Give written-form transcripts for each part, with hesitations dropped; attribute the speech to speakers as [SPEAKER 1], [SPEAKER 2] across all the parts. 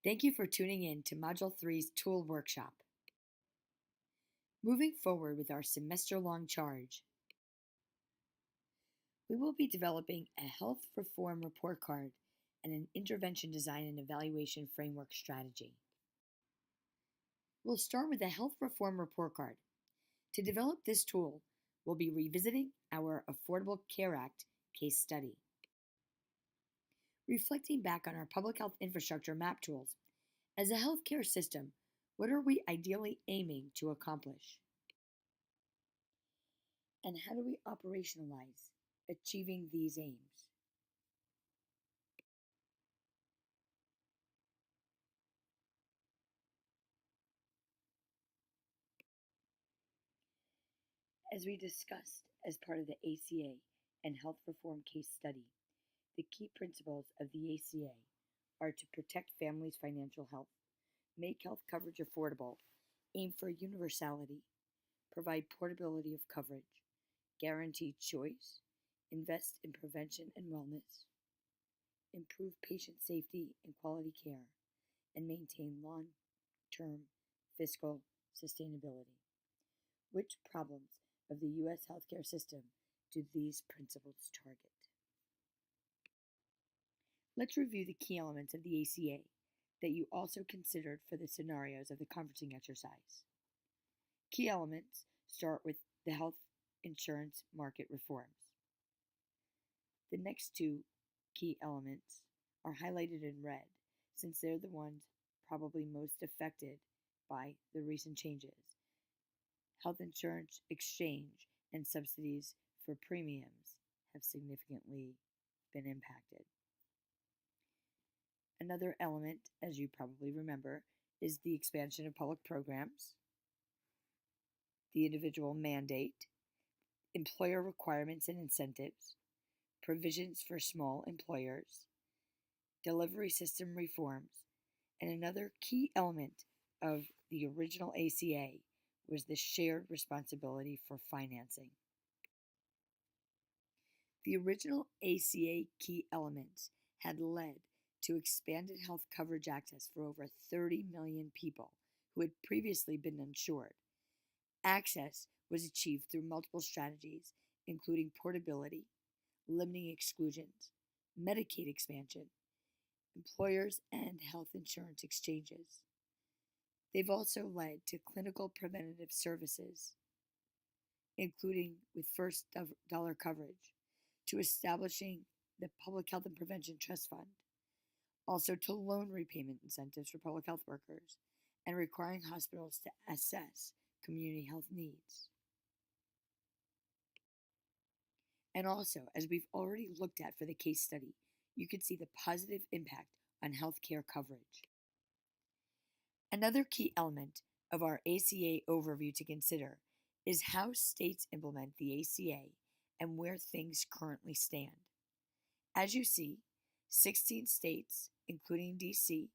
[SPEAKER 1] Thank you for tuning in to Module Three's Tool Workshop. Moving forward with our semester-long charge, we will be developing a health reform report card and an intervention design and evaluation framework strategy. We'll start with a health reform report card. To develop this tool, we'll be revisiting our Affordable Care Act case study. Reflecting back on our public health infrastructure map tools, as a healthcare system, what are we ideally aiming to accomplish? And how do we operationalize achieving these aims? As we discussed as part of the ACA and health reform case study, the key principles of the ACA are to protect families' financial health, make health coverage affordable, aim for universality, provide portability of coverage, guarantee choice, invest in prevention and wellness, improve patient safety and quality care, and maintain long-term fiscal sustainability. Which problems of the U.S. healthcare system do these principles target? Let's review the key elements of the ACA that you also considered for the scenarios of the conferencing exercise. Key elements start with the health insurance market reforms. The next two key elements are highlighted in red, since they're the ones probably most affected by the recent changes. Health insurance exchange and subsidies for premiums have significantly been impacted. Another element, as you probably remember, is the expansion of public programs, the individual mandate, employer requirements and incentives, provisions for small employers, delivery system reforms, and another key element of the original ACA was the shared responsibility for financing. The original ACA key elements had led to expanded health coverage access for over 30 million people who had previously been uninsured. Access was achieved through multiple strategies, including portability, limiting exclusions, Medicaid expansion, employers, and health insurance exchanges. They've also led to clinical preventative services, including with first dollar coverage, to establishing the Public Health and Prevention Trust Fund, also to loan repayment incentives for public health workers, and requiring hospitals to assess community health needs. And also, as we've already looked at for the case study, you can see the positive impact on healthcare coverage. Another key element of our ACA overview to consider is how states implement the ACA and where things currently stand. As you see, 16 states, including DC,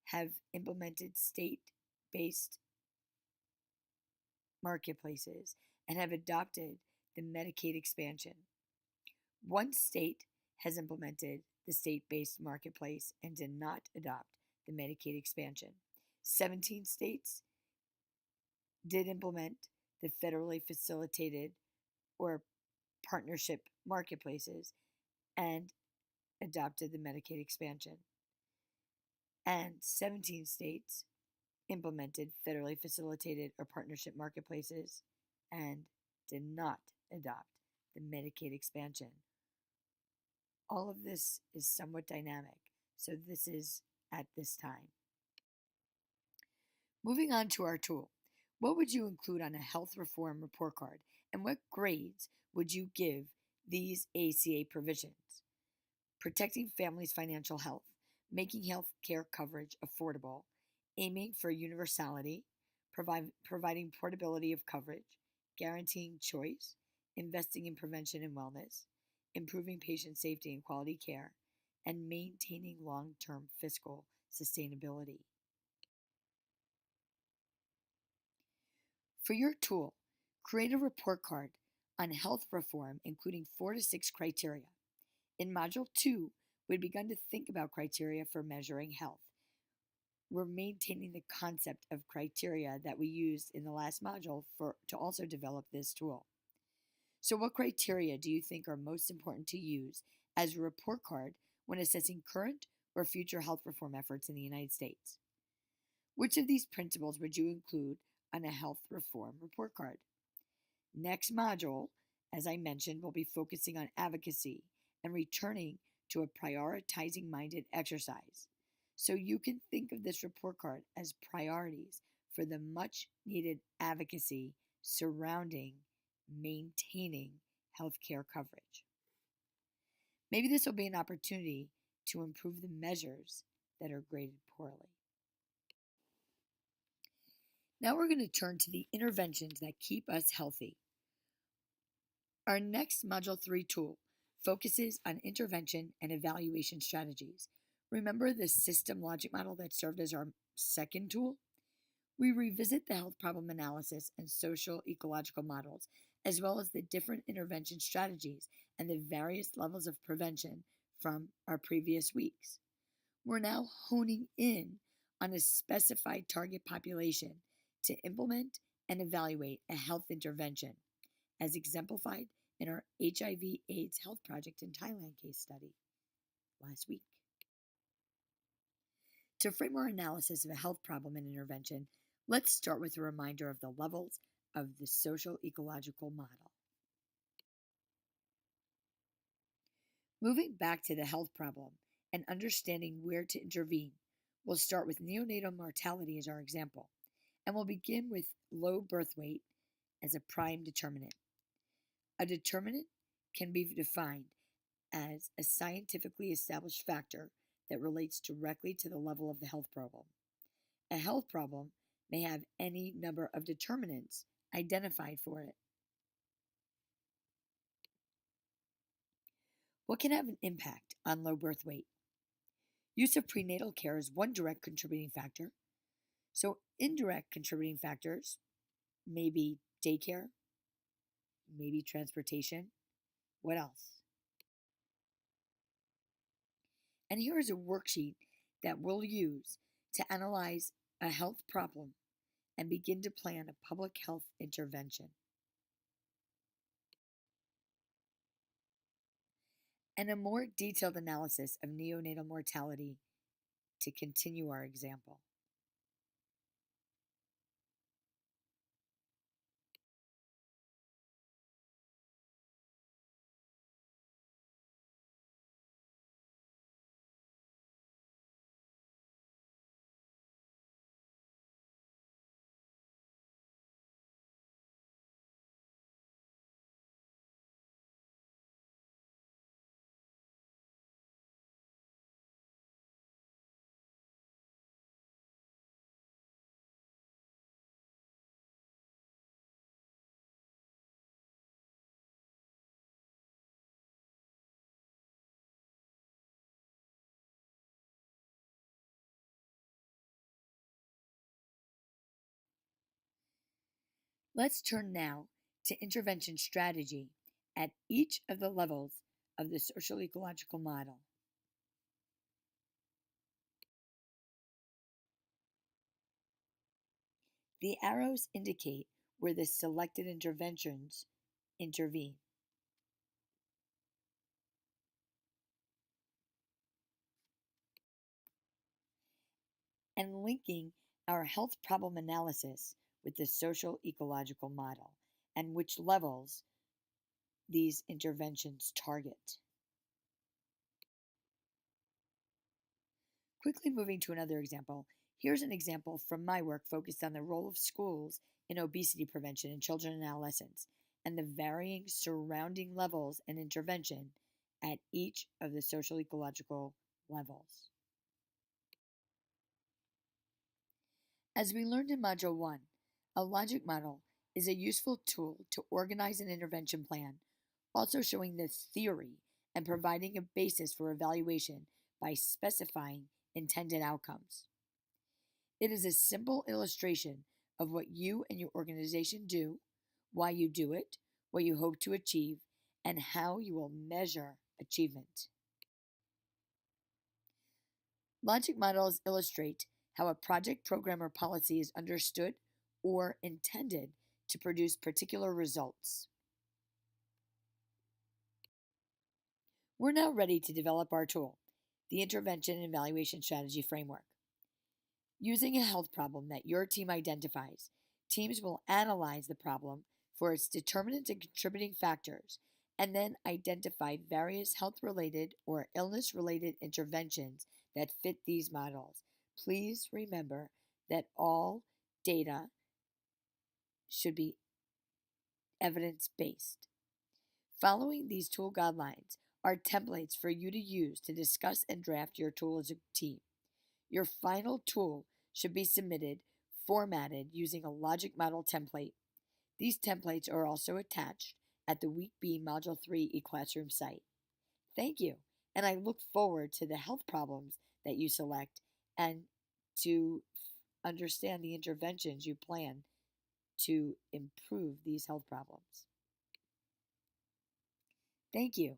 [SPEAKER 1] have implemented state-based marketplaces and have adopted the Medicaid expansion. One state has implemented the state-based marketplace and did not adopt the Medicaid expansion. 17 states did implement the federally facilitated or partnership marketplaces and adopted the Medicaid expansion. And 17 states implemented federally facilitated or partnership marketplaces and did not adopt the Medicaid expansion. All of this is somewhat dynamic, so this is at this time. Moving on to our tool, what would you include on a health reform report card, and what grades would you give these ACA provisions? Protecting families' financial health, making health care coverage affordable, aiming for universality, providing portability of coverage, guaranteeing choice, investing in prevention and wellness, improving patient safety and quality care, and maintaining long-term fiscal sustainability. For your tool, create a report card on health reform, including 4 to 6 criteria. In Module 2, we'd begun to think about criteria for measuring health. we're maintaining the concept of criteria that we used in the last module to also develop this tool. So what criteria do you think are most important to use as a report card when assessing current or future health reform efforts in the United States? Which of these principles would you include on a health reform report card? Next module, as I mentioned, will be focusing on advocacy and returning to a prioritizing minded exercise. So you can think of this report card as priorities for the much needed advocacy surrounding maintaining healthcare coverage. Maybe this will be an opportunity to improve the measures that are graded poorly. Now we're going to turn to the interventions that keep us healthy. Our next Module 3 tool focuses on intervention and evaluation strategies. Remember the system logic model that served as our second tool? We revisit the health problem analysis and social ecological models, as well as the different intervention strategies and the various levels of prevention from our previous weeks. We're now honing in on a specified target population to implement and evaluate a health intervention, as exemplified in our HIV/AIDS Health Project in Thailand case study last week. To frame our analysis of a health problem and intervention, let's start with a reminder of the levels of the social ecological model. Moving back to the health problem and understanding where to intervene, we'll start with neonatal mortality as our example, and we'll begin with low birth weight as a prime determinant. A determinant can be defined as a scientifically established factor that relates directly to the level of the health problem. A health problem may have any number of determinants identified for it. What can have an impact on low birth weight? Use of prenatal care is one direct contributing factor. So indirect contributing factors may be daycare, maybe transportation. What else? And here is a worksheet that we'll use to analyze a health problem and begin to plan a public health intervention. And a more detailed analysis of neonatal mortality to continue our example. Let's turn now to intervention strategy at each of the levels of the social ecological model. The arrows indicate where the selected interventions intervene. And linking our health problem analysis with the social ecological model and which levels these interventions target. Quickly moving to another example, here's an example from my work focused on the role of schools in obesity prevention in children and adolescents and the varying surrounding levels and intervention at each of the social ecological levels. As we learned in Module 1, a logic model is a useful tool to organize an intervention plan, also showing the theory and providing a basis for evaluation by specifying intended outcomes. It is a simple illustration of what you and your organization do, why you do it, what you hope to achieve, and how you will measure achievement. Logic models illustrate how a project, program, or policy is understood or intended to produce particular results. We're now ready to develop our tool, the Intervention and Evaluation Strategy Framework. Using a health problem that your team identifies, teams will analyze the problem for its determinants and contributing factors, and then identify various health-related or illness-related interventions that fit these models. Please remember that all data should be evidence-based. Following these tool guidelines are templates for you to use to discuss and draft your tool as a team. Your final tool should be submitted formatted using a logic model template. These templates are also attached at the Week B Module 3 eClassroom site. Thank you, and I look forward to the health problems that you select and to understand the interventions you plan to improve these health problems. Thank you.